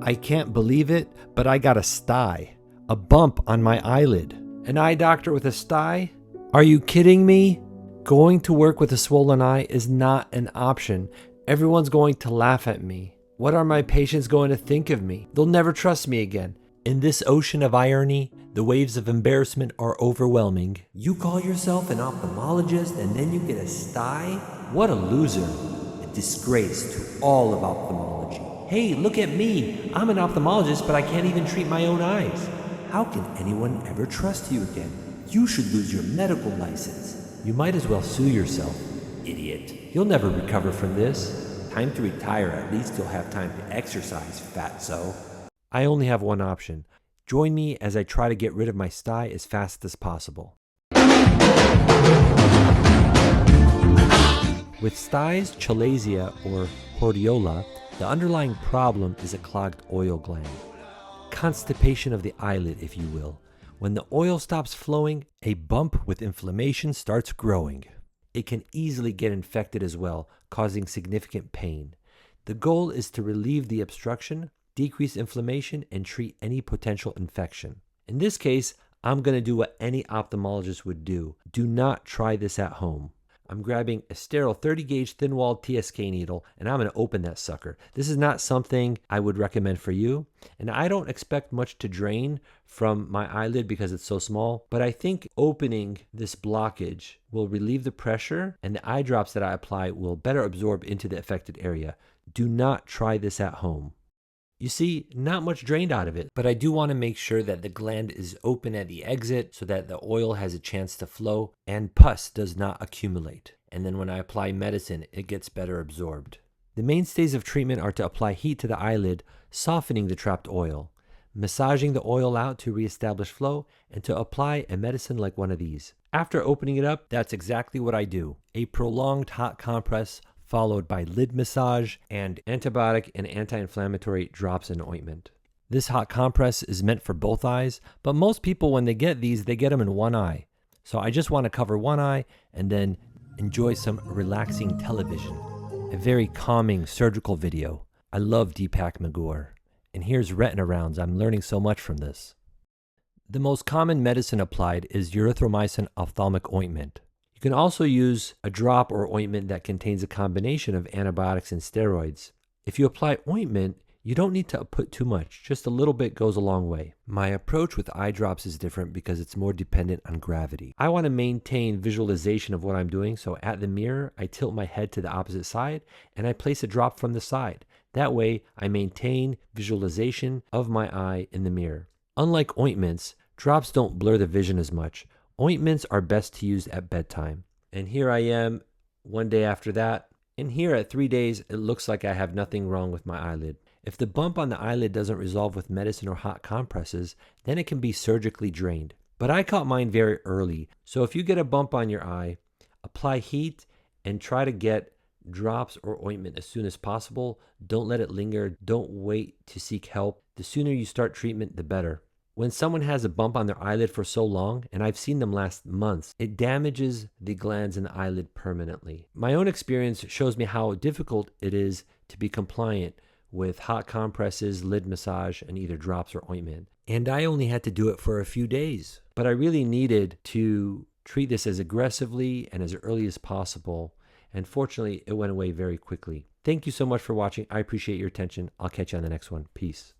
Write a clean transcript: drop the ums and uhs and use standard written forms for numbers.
I can't believe it, but I got a Stye, a bump on my eyelid. An eye doctor with a Stye? Are you kidding me? Going to work with a swollen eye is not an option. Everyone's going to laugh at me. What are my patients going to think of me? They'll never trust me again. In this ocean of irony, the waves of embarrassment are overwhelming. You call yourself an ophthalmologist and then you get a Stye? What a loser. A disgrace to all of ophthalmology. Hey, look at me. I'm an ophthalmologist, but I can't even treat my own eyes. How can anyone ever trust you again? You should lose your medical license. You might as well sue yourself, idiot. You'll never recover from this. Time to retire. At least you'll have time to exercise, fatso. I only have one option. Join me as I try to get rid of my Stye as fast as possible. With Styes, Chalazion, or Hordeola, the underlying problem is a clogged oil gland. Constipation of the eyelid, if you will. When the oil stops flowing, a bump with inflammation starts growing. It can easily get infected as well, causing significant pain. The goal is to relieve the obstruction, decrease inflammation, and treat any potential infection. In this case, I'm going to do what any ophthalmologist would do. Do not try this at home. I'm grabbing a sterile 30-gauge thin-walled TSK needle, and I'm going to open that sucker. This is not something I would recommend for you, and I don't expect much to drain from my eyelid because it's so small, but I think opening this blockage will relieve the pressure, and the eye drops that I apply will better absorb into the affected area. Do not try this at home. You see, not much drained out of it, but I do want to make sure that the gland is open at the exit so that the oil has a chance to flow and pus does not accumulate. And then when I apply medicine, it gets better absorbed. The mainstays of treatment are to apply heat to the eyelid, softening the trapped oil, massaging the oil out to reestablish flow, and to apply a medicine like one of these. After opening it up, that's exactly what I do. A prolonged hot compress followed by lid massage and antibiotic and anti-inflammatory drops and ointment. This hot compress is meant for both eyes, but most people when they get these, they get them in one eye. So I just want to cover one eye and then enjoy some relaxing television. A very calming surgical video. I love Deepak Magor. And here's retina rounds. I'm learning so much from this. The most common medicine applied is erythromycin ophthalmic ointment. You can also use a drop or ointment that contains a combination of antibiotics and steroids. If you apply ointment, you don't need to put too much, just a little bit goes a long way. My approach with eye drops is different because it's more dependent on gravity. I want to maintain visualization of what I'm doing, so at the mirror, I tilt my head to the opposite side and I place a drop from the side. That way, I maintain visualization of my eye in the mirror. Unlike ointments, drops don't blur the vision as much. Ointments are best to use at bedtime. And here I am one day after that. And here at 3 days, it looks like I have nothing wrong with my eyelid. If the bump on the eyelid doesn't resolve with medicine or hot compresses, then it can be surgically drained. But I caught mine very early. So if you get a bump on your eye, apply heat and try to get drops or ointment as soon as possible. Don't let it linger. Don't wait to seek help. The sooner you start treatment, the better. When someone has a bump on their eyelid for so long, and I've seen them last months, it damages the glands in the eyelid permanently. My own experience shows me how difficult it is to be compliant with hot compresses, lid massage, and either drops or ointment. And I only had to do it for a few days. But I really needed to treat this as aggressively and as early as possible. And fortunately, it went away very quickly. Thank you so much for watching. I appreciate your attention. I'll catch you on the next one. Peace.